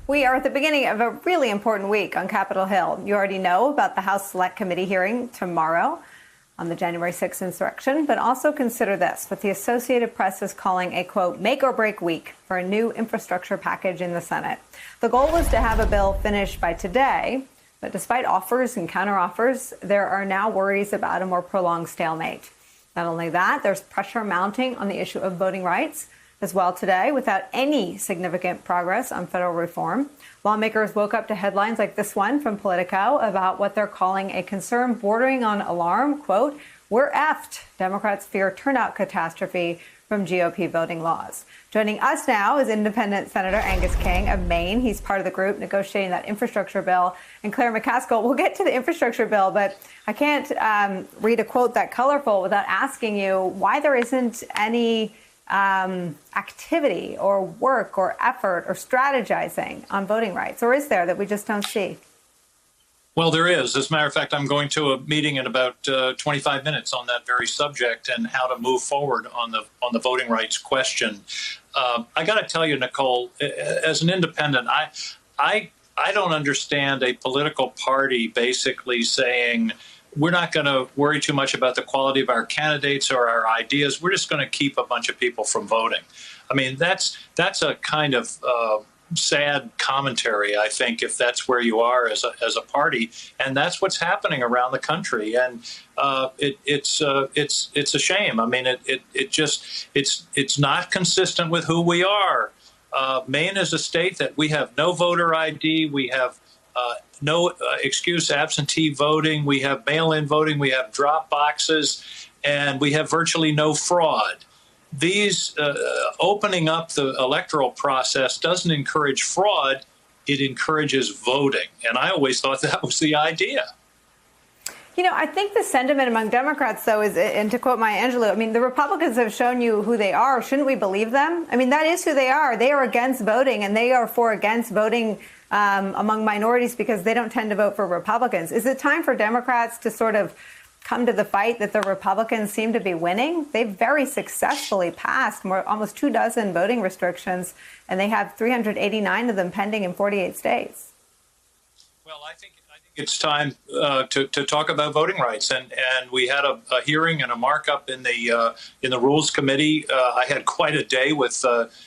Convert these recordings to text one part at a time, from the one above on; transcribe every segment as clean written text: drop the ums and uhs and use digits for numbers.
We are at the beginning of a really important week on Capitol Hill. You already know about the House Select Committee hearing tomorrow on the January 6th insurrection, but also consider this, what the Associated Press is calling a, quote, make or break week for a new infrastructure package in the Senate. The goal was to have a bill finished by today, but despite offers and counteroffers, there are now worries about a more prolonged stalemate. Not only that, there's pressure mounting on the issue of voting rights as well today without any significant progress on federal reform. Lawmakers woke up to headlines like this one from Politico about what they're calling a concern bordering on alarm. Quote, we're effed. Democrats fear turnout catastrophe from GOP voting laws. Joining us now is independent Senator Angus King of Maine. He's part of the group negotiating that infrastructure bill. And Claire McCaskill, we'll get to the infrastructure bill, but I can't read a quote that colorful without asking you why there isn't any activity or work or effort or strategizing on voting rights, or is there that we just don't see? Well, there is. As a matter of fact, I'm going to a meeting in about 25 minutes on that very subject and how to move forward on the voting rights question. I got to tell you, Nicole, as an independent, I don't understand a political party basically saying, we're not going to worry too much about the quality of our candidates or our ideas. We're just going to keep a bunch of people from voting. I mean, that's a kind of sad commentary, I think, if that's where you are as a party, and that's what's happening around the country. And it's a shame. I mean, it's not consistent with who we are. Maine is a state that we have no voter ID. We have no excuse absentee voting. We have mail-in voting. We have drop boxes, and we have virtually no fraud. These opening up the electoral process doesn't encourage fraud. It encourages voting. And I always thought that was the idea. You know, I think the sentiment among Democrats, though, is, and to quote Maya Angelou, I mean, the Republicans have shown you who they are. Shouldn't we believe them? I mean, that is who they are. They are against voting, and they are against voting among minorities because they don't tend to vote for Republicans. Is it time for Democrats to sort of come to the fight that the Republicans seem to be winning? They've very successfully passed almost 24 voting restrictions, and they have 389 of them pending in 48 states. Well, I think it's time to talk about voting rights, and we had a hearing and a markup in the Rules Committee. I had quite a day with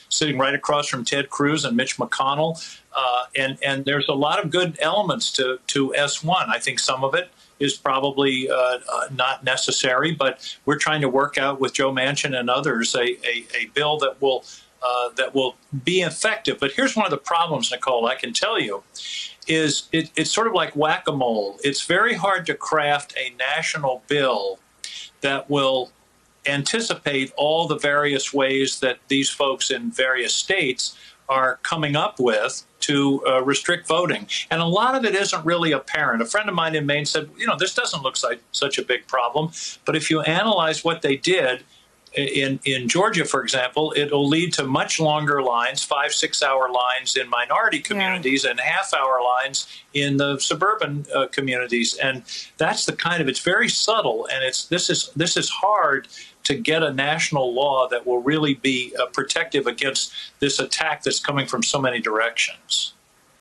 sitting right across from Ted Cruz and Mitch McConnell, and there's a lot of good elements to S1. I think some of it is probably not necessary, but we're trying to work out with Joe Manchin and others a bill that will be effective. But here's one of the problems, Nicole, I can tell you, is it's sort of like whack-a-mole. It's very hard to craft a national bill that will anticipate all the various ways that these folks in various states are coming up with to restrict voting. And a lot of it isn't really apparent. A friend of mine in Maine said, you know, this doesn't look like such a big problem. But if you analyze what they did in Georgia, for example, it'll lead to much longer lines, 5-6 hour lines in minority communities and half-hour lines in the suburban communities. And that's the kind of, it's very subtle, and this is hard to get a national law that will really be protective against this attack that's coming from so many directions.